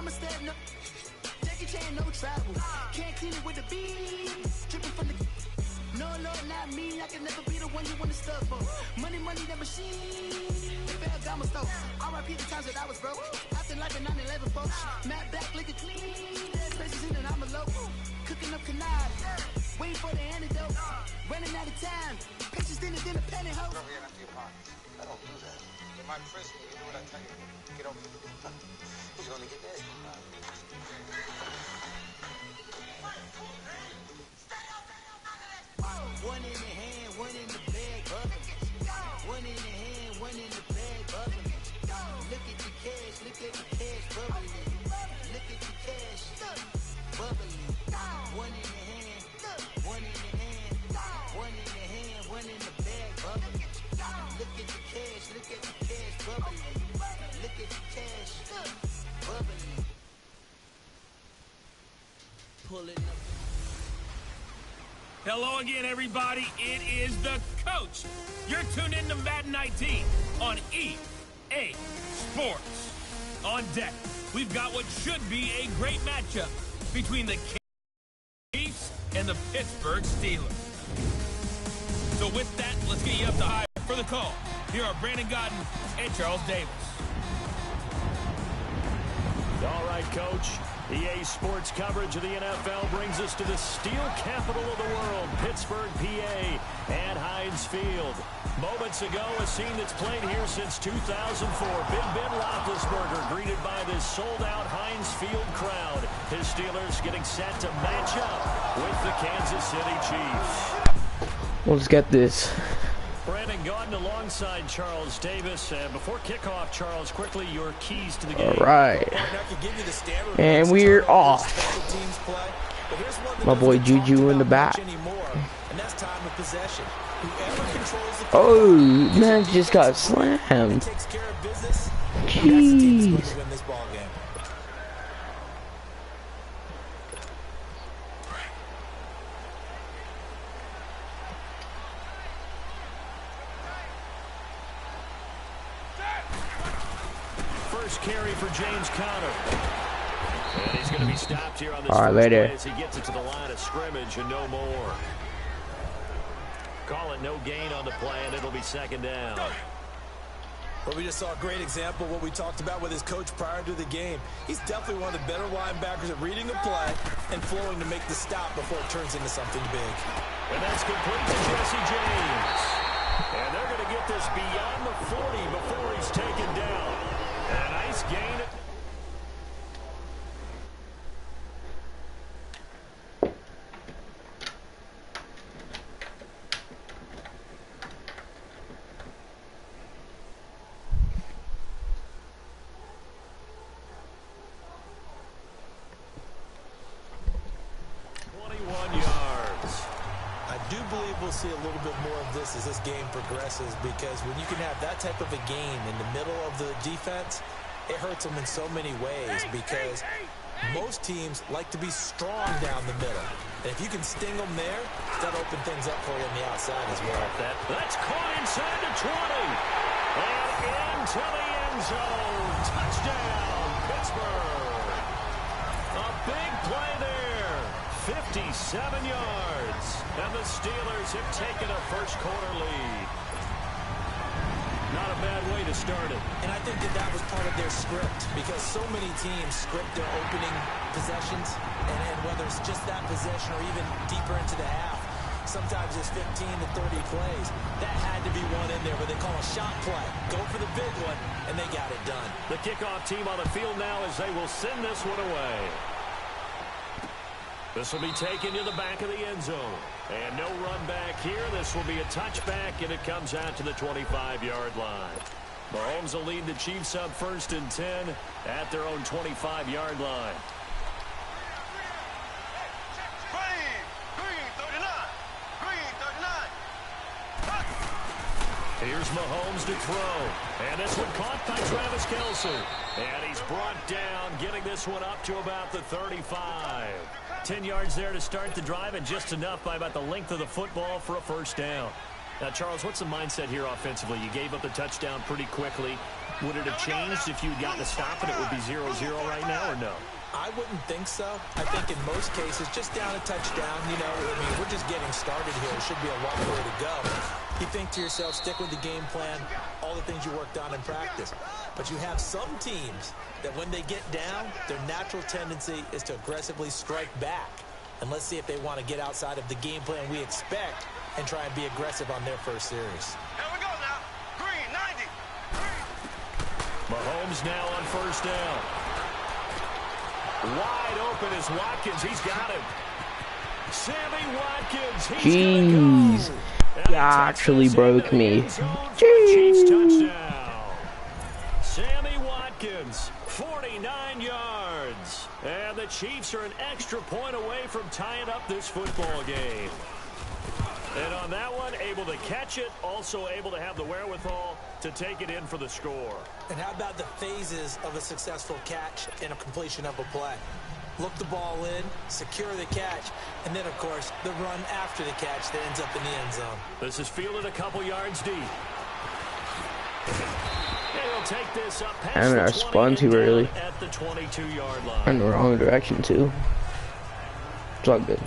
I'ma step no. Jackie Chan, no travel. Can't clean it with the beat. Dripping from the. No, Lord, not me. I can never be the one you want to stuff for. Money, that machine. They fell down my stove. R.I.P. the times that I was broke. Acting like a 9/11 folks. Matt back, looking clean. There's places in and I'm a local. Cooking up canard. Waiting for the antidote. Running out of time. Patience than a penny hoe. I don't do that. In my prison, you do what I tell you. Get over here. He's gonna get dead. One in the hand, one in the bag, bubbling. One in the hand, one in the bag, bubbling. Look at the cash, bubbling. Look at the cash, bubbling. One in the hand, one in the hand, one in the hand, one in the bag, bubbling. Look at the cash, bubbling. Look at the cash, bubbling. Pulling up. Hello again, everybody. It is the coach. You're tuned in to Madden 19 on EA Sports. On deck, we've got what should be a great matchup between the Chiefs and the Pittsburgh Steelers. So with that, let's get you up to high for the call. Here are Brandon Godden and Charles Davis. All right, Coach. EA Sports coverage of the NFL brings us to the steel capital of the world, Pittsburgh, PA, at Heinz Field. Moments ago, a scene that's played here since 2004. Big Ben Roethlisberger greeted by this sold-out Heinz Field crowd. His Steelers getting set to match up with the Kansas City Chiefs. Let's get this. Brandon Gaudin alongside Charles Davis. Before kickoff, Charles, quickly your keys to the game. All right. And we're off. My boy Juju in the back. Oh, man, just got slammed. Jeez. Carry for James Conner. And he's going to be stopped here on this first play as he gets it to the line of scrimmage and no more. Call it no gain on the play, and it'll be second down. Well, we just saw a great example of what we talked about with his coach prior to the game. He's definitely one of the better linebackers at reading a play and flowing to make the stop before it turns into something big. And that's complete to Jesse James. And they're going to get this beyond the 40 before he's taken down. A nice gain. We'll see a little bit more of this as this game progresses, because when you can have that type of a game in the middle of the defense, it hurts them in so many ways, because most teams like to be strong down the middle. And if you can sting them there, that'll open things up for you on the outside as well. That's caught inside the 20. And into the end zone. Touchdown, Pittsburgh. A big play there. 57 yards. And the Steelers have taken a first-quarter lead. Not a bad way to start it. And I think that was part of their script, because so many teams script their opening possessions, and whether it's just that possession or even deeper into the half, sometimes it's 15 to 30 plays. That had to be one in there where they call a shot play. Go for the big one, and they got it done. The kickoff team on the field now as they will send this one away. This will be taken to the back of the end zone. And no run back here. This will be a touchback, and it comes out to the 25-yard line. Mahomes will lead the Chiefs up 1st and 10 at their own 25-yard line. Here's Mahomes to throw. And this one caught by Travis Kelce. And he's brought down, getting this one up to about the 35. 10 yards there to start the drive, and just enough by about the length of the football for a first down. Now, Charles, what's the mindset here offensively? You gave up the touchdown pretty quickly. Would it have changed if you'd gotten a stop and it would be 0-0 right now, or no? I wouldn't think so. I think in most cases, just down a touchdown, you know, I mean, we're just getting started here. It should be a long way to go. You think to yourself, stick with the game plan, all the things you worked on in practice. But you have some teams that when they get down, their natural tendency is to aggressively strike back. And let's see if they want to get outside of the game plan we expect and try and be aggressive on their first series. Here we go now. Green, 90. Mahomes now on first down. Wide open is Watkins. He's got him. Sammy Watkins. He's Jeez. He actually broke me. Chiefs Jeez. touchdown. Sammy Watkins, 49 yards. And the Chiefs are an extra point away from tying up this football game. And on that one, able to catch it, also able to have the wherewithal to take it in for the score. And how about the phases of a successful catch and a completion of a play? Look the ball in, secure the catch, and then, of course, the run after the catch that ends up in the end zone. This is fielded a couple yards deep. He'll take this up past And I the spun 20 too early. at the 22-yard line. In the wrong direction, too. It's all good.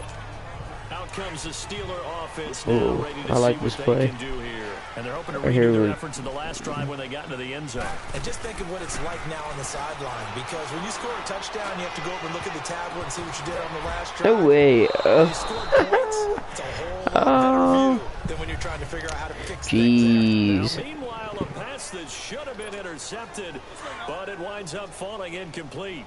Out comes the Steeler offense now, Ooh, ready to I like see this what play. they can do here. And they're hoping to Right here redo their we- efforts in the last drive when they got into the end zone. And just think of what it's like now on the sideline, because when you score a touchdown, you have to go over and look at the tablet and see what you did on the last drive. No way. When you score points, it's a whole lot better view than when you're trying to figure out how to fix things. Jeez. Now, meanwhile, a pass that should have been intercepted, but it winds up falling incomplete.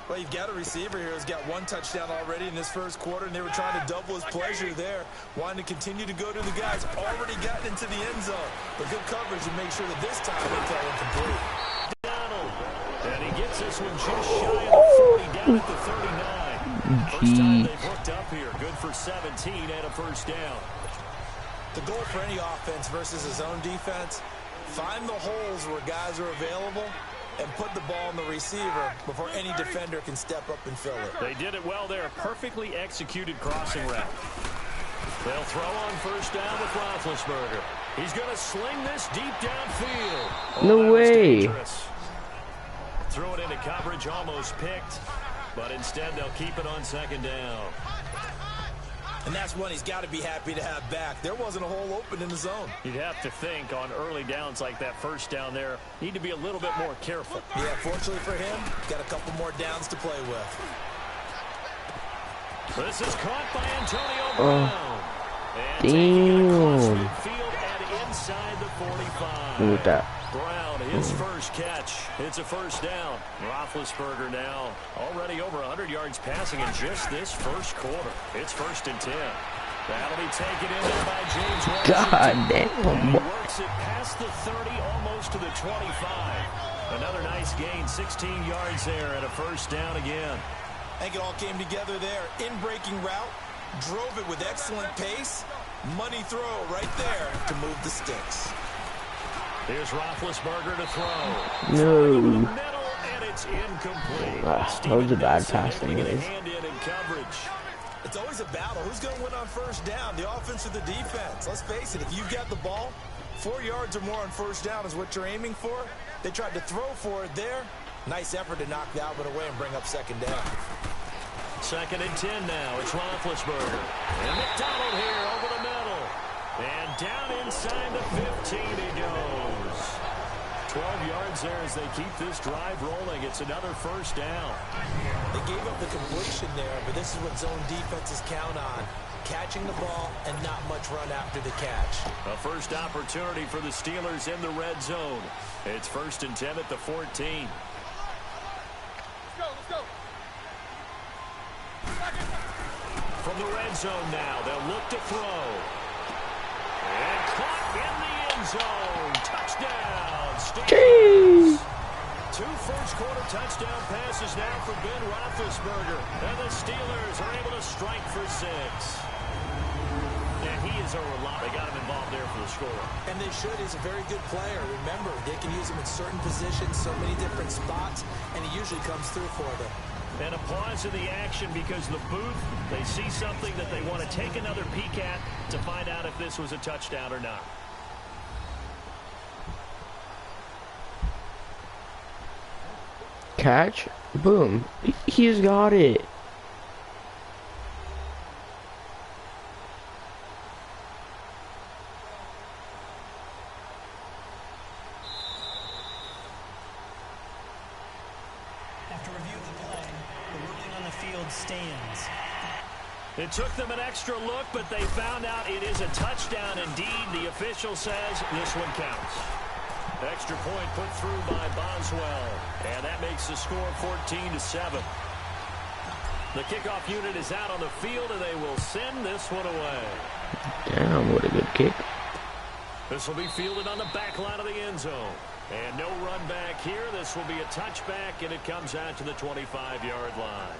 Well, you've got a receiver here who's got one touchdown already in this first quarter, and they were trying to double his pleasure there, wanting to continue to go to the guys already gotten into the end zone. But good coverage to make sure that this time it fell incomplete. Donald, and he gets this one just shy of the 40, down at the 39. First time they've hooked up here. Good for 17 and a first down. The goal for any offense versus his own defense, find the holes where guys are available and put the ball on the receiver before any defender can step up and fill it. They did it well there. Perfectly executed crossing route. They'll throw on first down with Roethlisberger. He's going to sling this deep downfield. Oh, No way. Dangerous. Throw it into coverage, almost picked. But instead, they'll keep it on second down. And that's one he's got to be happy to have back. There wasn't a hole open in the zone. You'd have to think on early downs like that first down there, need to be a little bit more careful. Yeah, fortunately for him, got a couple more downs to play with. This is caught by Antonio Brown. And Damn. taking it across midfield and inside the 45. Look at that. Brown, his first catch. It's a first down. Roethlisberger now already over 100 yards passing in just this first quarter. It's 1st and 10. That'll be taken in there by James Washington. God And damn. he works it past the 30, almost to the 25. Another nice gain, 16 yards there and a first down again. I think it all came together there. In-breaking route, drove it with excellent pace. Money throw right there to move the sticks. Here's Roethlisberger to throw. No. Middle, and it's incomplete. That was a bad pass anyways. Hand in coverage. It's always a battle. Who's going to win on first down, the offense or the defense? Let's face it, if you've got the ball, 4 yards or more on first down is what you're aiming for. They tried to throw for it there. Nice effort to knock that one away and bring up second down. 2nd and 10 now. It's Roethlisberger. And McDonald here over the middle. And down inside the 15 he goes. 12 yards there as they keep this drive rolling. It's another first down. They gave up the completion there, but this is what zone defenses count on. Catching the ball and not much run after the catch. A first opportunity for the Steelers in the red zone. It's 1st and 10 at the 14. Let's go. From the red zone now, they'll look to throw. And caught in the end zone. Touchdown, Steelers. 2 first-quarter touchdown passes now for Ben Roethlisberger. And the Steelers are able to strike for 6. And he is a reliable. They got him involved there for the score. And they should. He's a very good player. Remember, they can use him in certain positions, so many different spots, and he usually comes through for them. And a pause in the action because the booth, they see something that they want to take another peek at to find out if this was a touchdown or not. catch. Boom. He's got it. After review of the play, the ruling on the field stands. It took them an extra look, but they found out it is a touchdown indeed. The official says this one counts. Extra point put through by Boswell, and that makes the score 14-7. The kickoff unit is out on the field, and they will send this one away. Damn, what a good kick. This will be fielded on the back line of the end zone. And no run back here. This will be a touchback, and it comes out to the 25-yard line.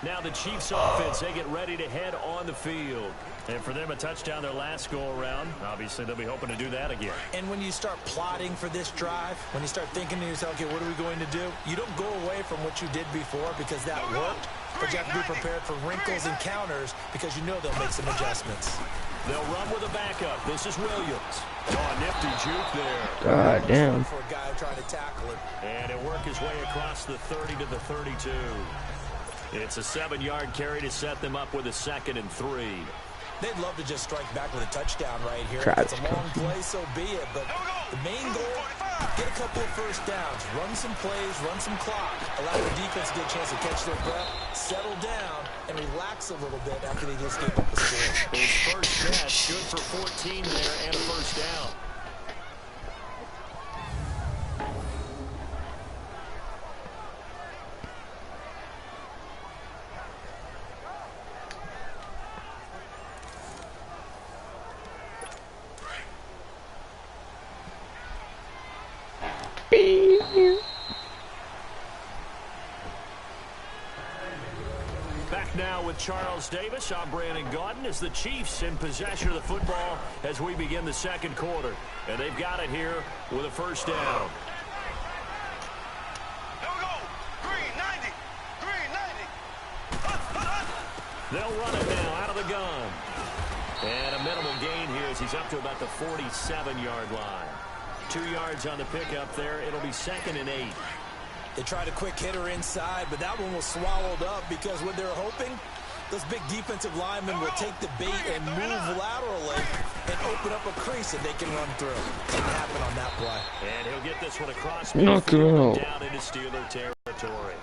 Now the Chiefs offense, they get ready to head on the field. And for them, a touchdown their last go-around. Obviously, they'll be hoping to do that again. And when you start plotting for this drive, when you start thinking to yourself, okay, what are we going to do? You don't go away from what you did before because that worked. But you have to be prepared for wrinkles and counters because you know they'll make some adjustments. They'll run with a backup. This is Williams. Oh, nifty juke there. God damn. For a guy trying to tackle it. And it worked his way across the 30 to the 32. It's a 7-yard carry to set them up with a 2nd and 3. They'd love to just strike back with a touchdown right here. Travis. It's a long play, so be it. But the main goal, get a couple of first downs, run some plays, run some clock, allow the defense to get a chance to catch their breath, settle down, and relax a little bit after they just gave up a score. His first catch, good for 14 there and a first down. Back now with Charles Davis. I'm Brandon Gaudin as the Chiefs in possession of the football as we begin the second quarter. And they've got it here with a first down. They'll run it now out of the gun. And a minimal gain here as he's up to about the 47-yard line. 2 yards on the pickup there. It'll be 2nd and 8. They tried a quick hitter inside, but that one was swallowed up because what they're hoping, those big defensive linemen will take the bait and move laterally and open up a crease that they can run through. Didn't happen on that play. And he'll get this one across Knock it out. down into Steeler territory.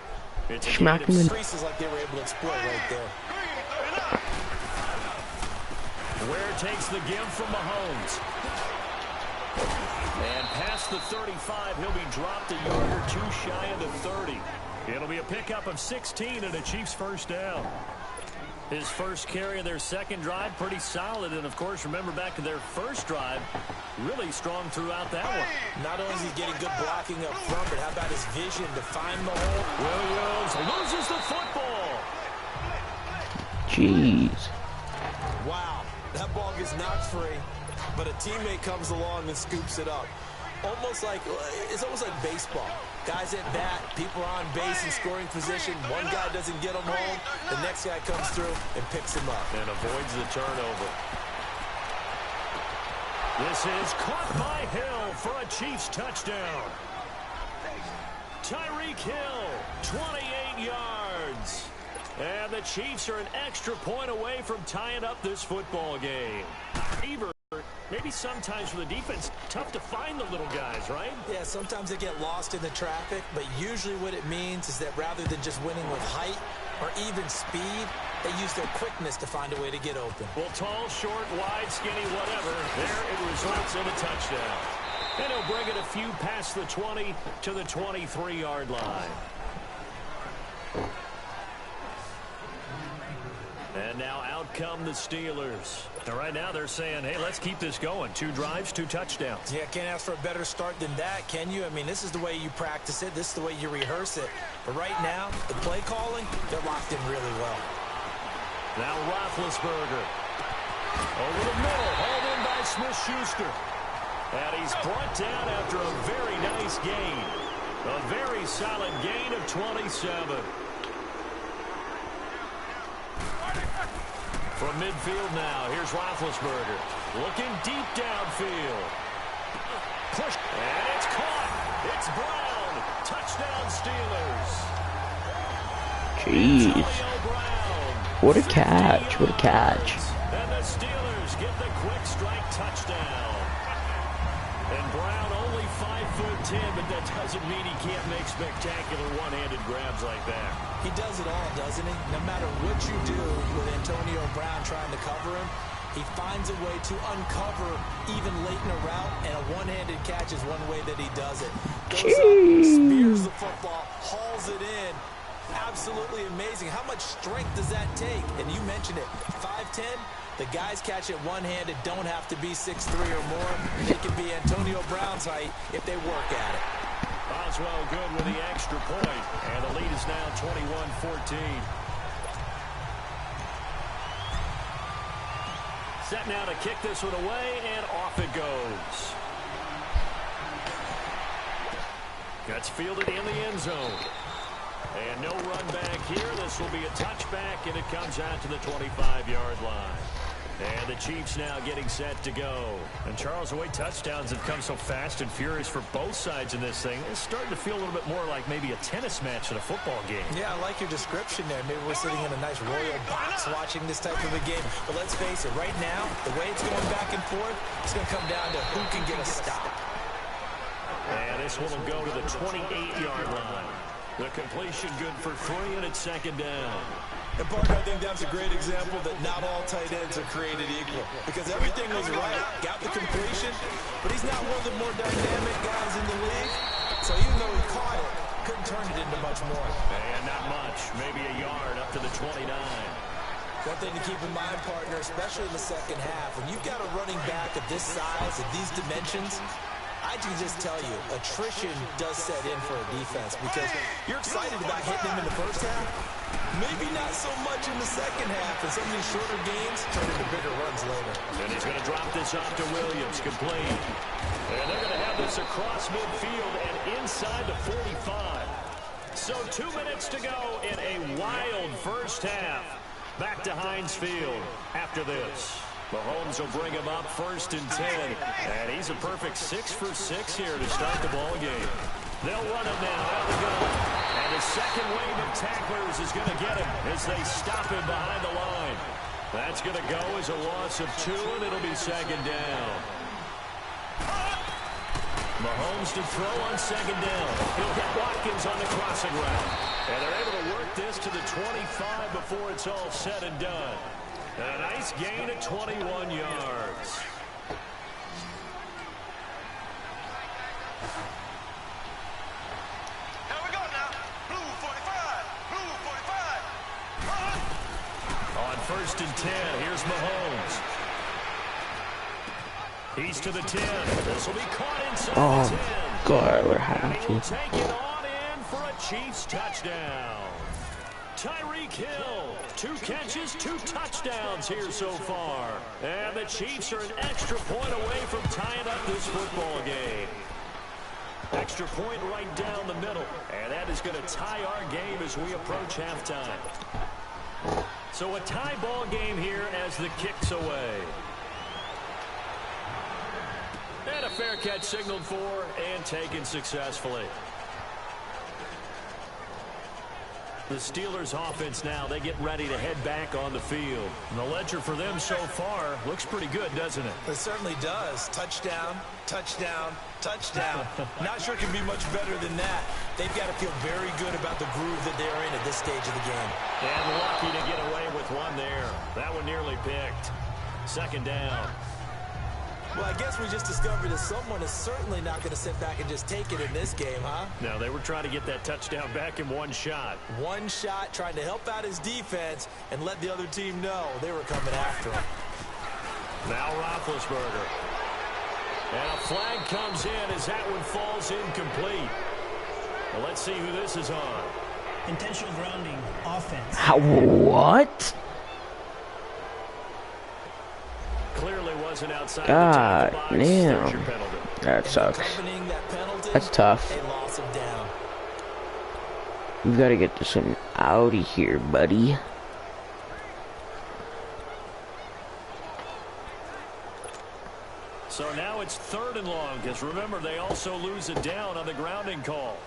It's a Smack him in. Creases like they were able to exploit right there. Ware takes the give from Mahomes. And past the 35, he'll be dropped a yard or 2 shy of the 30. It'll be a pickup of 16 and a Chiefs first down. His first carry of their second drive, pretty solid. And, of course, remember back to their first drive, really strong throughout that one. Not only is he getting good blocking up front, but how about his vision to find the hole? Williams loses the football. Jeez. Wow, that ball gets knocked free, but a teammate comes along and scoops it up. It's almost like baseball. Guys at bat, people are on base in scoring position. One guy doesn't get them home. The next guy comes through and picks him up. And avoids the turnover. This is caught by Hill for a Chiefs touchdown. Tyreek Hill, 28 yards. And the Chiefs are an extra point away from tying up this football game. Maybe sometimes for the defense, tough to find the little guys, right? Yeah, sometimes they get lost in the traffic, but usually what it means is that rather than just winning with height or even speed, they use their quickness to find a way to get open. Well, tall, short, wide, skinny, whatever, there it results in a touchdown. And he'll bring it a few past the 20 to the 23-yard line. And now out come the Steelers. And right now they're saying, hey, let's keep this going. 2 drives, 2 touchdowns. Yeah, can't ask for a better start than that, can you? I mean, this is the way you practice it. This is the way you rehearse it. But right now, the play calling, they're locked in really well. Now Roethlisberger. Over the middle, hauled in by Smith-Schuster. And he's brought down after a very nice gain. A very solid gain of 27. From midfield now, here's Roethlisberger. Looking deep downfield. Push. And it's caught. It's Brown. Touchdown, Steelers. Jeez. What a catch. What a catch. And the Steelers get the quick strike touchdown. And Brown only 5'10", but that doesn't mean he can't make spectacular one-handed grabs like that. He does it all, doesn't he? No matter what you do with Antonio Brown trying to cover him, he finds a way to uncover even late in a route, and a one-handed catch is one way that he does it. Goes up, spears the football, hauls it in. Absolutely amazing. How much strength does that take? And you mentioned it, 5'10". The guys catch it one-handed don't have to be 6'3" or more. They can be Antonio Brown's height if they work at it. Boswell good with the extra point, and the lead is now 21-14. Set now to kick this one away, and off it goes. Gets fielded in the end zone. And no run back here. This will be a touchback, and it comes out to the 25-yard line. And the Chiefs now getting set to go. And Charles, the way touchdowns have come so fast and furious for both sides in this thing, it's starting to feel a little bit more like maybe a tennis match than a football game. Yeah, I like your description there. Maybe we're sitting in a nice royal box watching this type of a game. But let's face it, right now, the way it's going back and forth, it's going to come down to who can get a stop. And this one will go to the 28-yard line. The completion good for 3, and it's second down. And, partner, I think that's a great example that not all tight ends are created equal. Because everything was right, got the completion, but he's not one of the more dynamic guys in the league. So even though he caught it, couldn't turn it into much more. And not much, maybe a yard up to the 29. One thing to keep in mind, partner, especially in the second half, when you've got a running back of this size, of these dimensions, I can just tell you, attrition does set in for a defense because you're excited about hitting him in the first half. Maybe not so much in the second half, and some of these shorter games turn into bigger runs later. And he's going to drop this off to Williams, complete. And they're going to have this across midfield and inside the 45. So 2 minutes to go in a wild first half. Back to Heinz Field after this. Mahomes will bring him up 1st and 10. And he's a perfect 6 for 6 here to start the ball game. They'll run him now out the gun. And the second wave of tacklers is going to get him as they stop him behind the line. That's going to go as a loss of 2, and it'll be second down. Mahomes to throw on second down. He'll hit Watkins on the crossing route. And they're able to work this to the 25 before it's all said and done. A nice gain at 21 yards. Here we go now. Blue 45. Blue 45. On 1st and 10, here's Mahomes. He's to the 10. This will be caught inside the 10. God, we're And he will happy. take it on in for a Chiefs touchdown. Tyreek Hill, 2 catches, 2 touchdowns here so far. And the Chiefs are an extra point away from tying up this football game. Extra point right down the middle. And that is going to tie our game as we approach halftime. So a tie ball game here as the kick's away. And a fair catch signaled for and taken successfully. The Steelers offense now, they get ready to head back on the field. And the ledger for them so far looks pretty good, doesn't it? It certainly does. Touchdown, touchdown, touchdown. Not sure it can be much better than that. They've got to feel very good about the groove that they're in at this stage of the game. And lucky to get away with one there. That one nearly picked. Second down. Well, I guess we just discovered that someone is certainly not going to sit back and just take it in this game, huh? No, they were trying to get that touchdown back in one shot. One shot, trying to help out his defense and let the other team know they were coming after him. Now Roethlisberger. And a flag comes in as that one falls incomplete. Well, let's see who this is on. Intentional grounding, offense. How, what? Clearly wasn't outside God the top damn. of the box. There's your penalty. That sucks. Accompanying that penalty, That's tough. a loss of down. We gotta get this one out of here, buddy. So now it's 3rd and long, because remember, they also lose it down on the grounding call.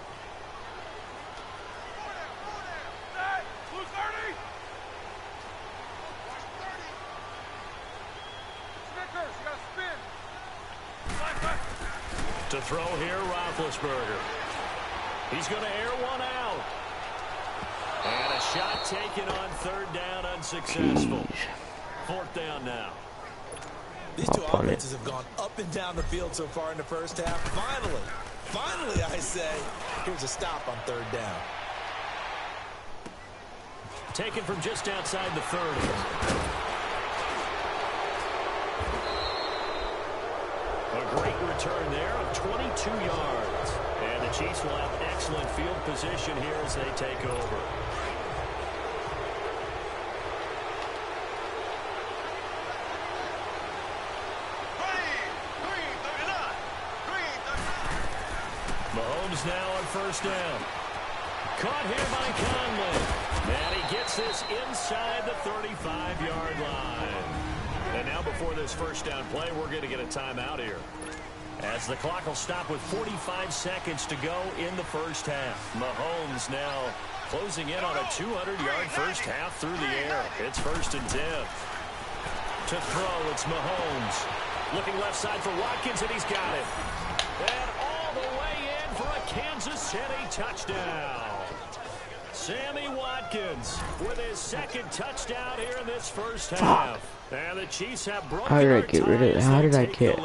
throw here, Roethlisberger. He's going to air one out. And a shot taken on third down, unsuccessful. Fourth down now. These two offenses have gone up and down the field so far in the first half. Finally, I say, here's a stop on third down. Taken from just outside the 30. A great return there of 22 yards. And the Chiefs will have excellent field position here as they take over. Mahomes now on first down. Caught here by Conley. And he gets this inside the 35-yard line. And now before this first down play, we're going to get a timeout here, as the clock will stop with 45 seconds to go in the first half. Mahomes now closing in on a 200-yard first half through the air. It's 1st and 10. To throw, it's Mahomes. Looking left side for Watkins, and he's got it. And all the way in for a Kansas City touchdown. Sammy Watkins with his second touchdown here in this first half. And the Chiefs have broken. How did I get rid of it? How did I get?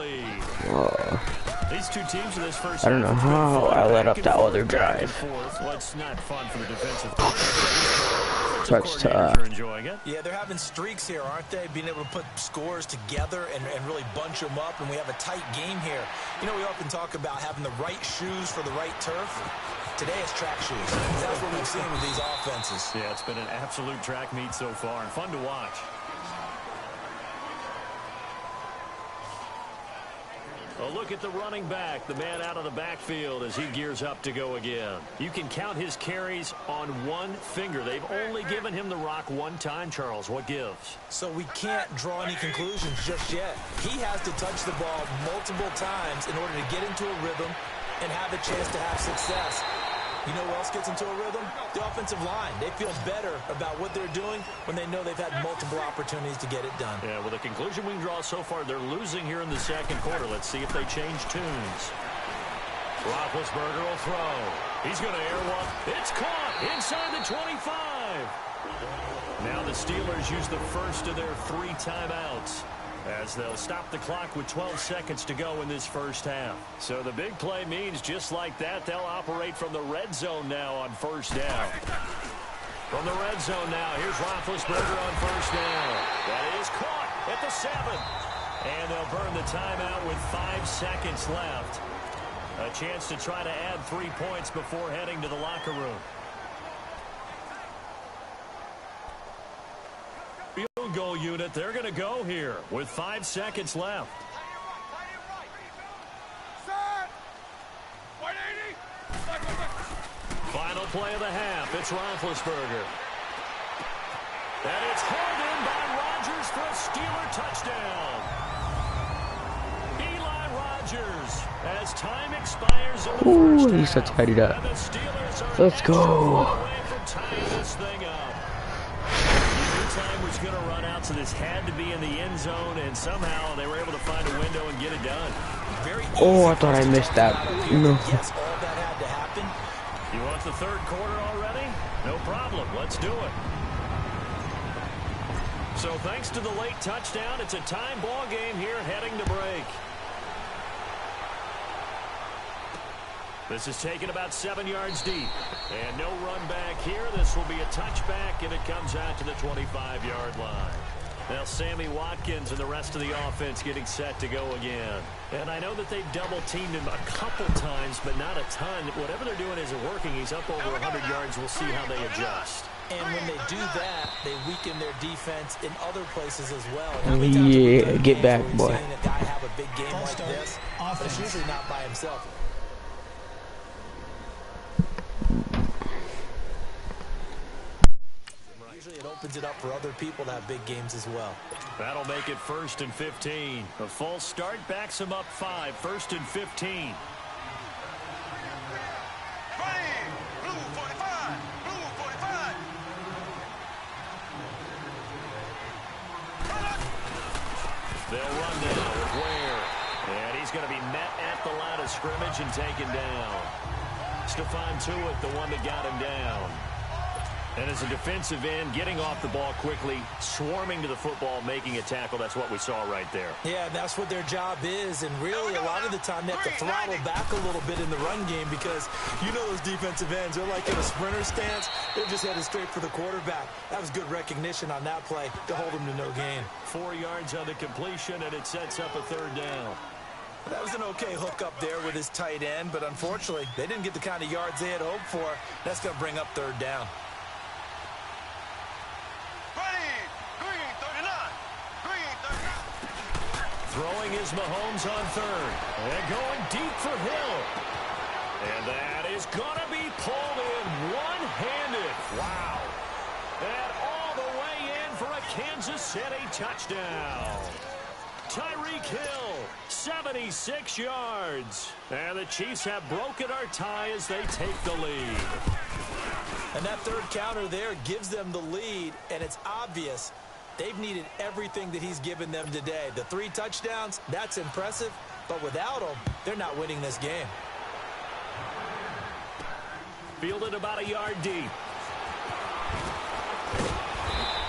These two teams in this first I don't know how I let up that other drive. Well, it's not fun for the defensive Sucks Yeah, they're having streaks here, aren't they? Being able to put scores together and really bunch them up, and we have a tight game here. You know, we often talk about having the right shoes for the right turf. Today it's track shoes. That's what we've seen with these offenses. Yeah, it's been an absolute track meet so far, and fun to watch. A look at the running back, the man out of the backfield as he gears up to go again. You can count his carries on one finger. They've only given him the rock one time, Charles. What gives? So we can't draw any conclusions just yet. He has to touch the ball multiple times in order to get into a rhythm and have a chance to have success. You know who else gets into a rhythm? The offensive line. They feel better about what they're doing when they know they've had multiple opportunities to get it done. Yeah, well, the conclusion we can draw so far, they're losing here in the second quarter. Let's see if they change tunes. Roethlisberger will throw. He's going to air one. It's caught inside the 25. Now the Steelers use the first of their 3 timeouts, as they'll stop the clock with 12 seconds to go in this first half. So the big play means just like that, they'll operate from the red zone now on first down. From the red zone now, here's Roethlisberger on first down. That is caught at the 7. And they'll burn the timeout with 5 seconds left. A chance to try to add 3 points before heading to the locker room. Field goal unit, they're going to go here with 5 seconds left. Final play of the half. It's Roethlisberger. And it's hauled in by Rodgers for a Steeler touchdown. Eli Rodgers, as time expires in the first he's so half. tied it up. Let's go. This thing up. Time was going to run out, so this had to be in the end zone, and somehow they were able to find a window and get it done. Oh, I thought I missed that. No. Yes, all that had to happen. You want the third quarter already? No problem. Let's do it. So thanks to the late touchdown, it's a time ball game here heading to break. This is taken about 7 yards deep. And no run back here. This will be a touchback, and it comes out to the 25-yard line. Now Sammy Watkins and the rest of the offense getting set to go again. And I know that they've double-teamed him a couple times, but not a ton. Whatever they're doing isn't working. He's up over 100 yards. We'll see how they adjust. And when they do that, they weaken their defense in other places as well. Yeah, get back, boy. Seen a guy have a big game like this, but it's usually not by himself. Usually it opens it up for other people to have big games as well. That'll make it 1st and 15. A false start backs him up 5. 1st and 15. They'll run now with Ware. And He's going to be met at the line of scrimmage and taken down. Stephon Tuitt, the one that got him down. And as a defensive end, getting off the ball quickly, swarming to the football, making a tackle, that's what we saw right there. Yeah, and that's what their job is. And really, a lot of the time, they have to throttle back a little bit in the run game because you know those defensive ends, they're like in a sprinter stance. They're just headed straight for the quarterback. That was good recognition on that play to hold him to no gain. 4 yards on the completion, and it sets up a third down. That was an okay hook up there with his tight end, but unfortunately, they didn't get the kind of yards they had hoped for. That's going to bring up third down. Throwing is Mahomes on third. And going deep for Hill. And that is going to be pulled in one-handed. Wow. And all the way in for a Kansas City touchdown. Tyreek Hill, 76 yards. And the Chiefs have broken our tie as they take the lead. And that third counter there gives them the lead, and it's obvious they've needed everything that he's given them today. The 3 touchdowns, that's impressive, but without him, they're not winning this game. Fielded about a yard deep.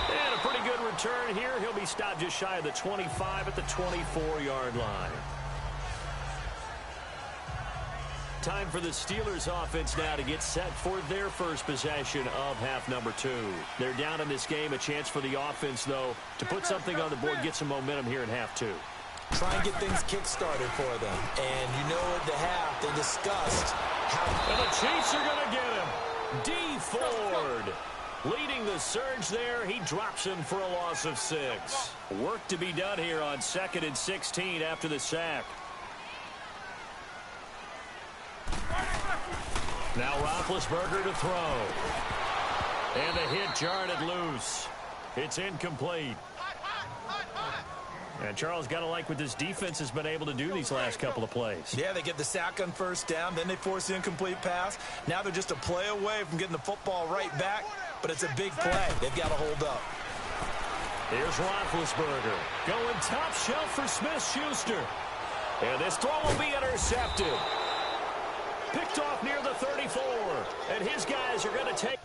And a pretty good return here. He'll be stopped just shy of the 25 at the 24-yard line. Time for the Steelers offense now to get set for their first possession of half number 2. They're down in this game. A chance for the offense, though, to put something on the board, get some momentum here in half 2. Try and get things kick-started for them. And you know at the half, they discussed how... And the Chiefs are going to get him. D. Ford leading the surge there. He drops him for a loss of 6. Work to be done here on 2nd and 16 after the sack. Now Roethlisberger to throw. And the hit jarred it loose. It's incomplete. And Charles, got to like what this defense has been able to do these last couple of plays. Yeah, they get the sack on first down, then they force the incomplete pass. Now they're just a play away from getting the football right back, but it's a big play. They've got to hold up. Here's Roethlisberger going top shelf for Smith-Schuster. And this throw will be intercepted. Picked off near the 34. And his guys are going to take...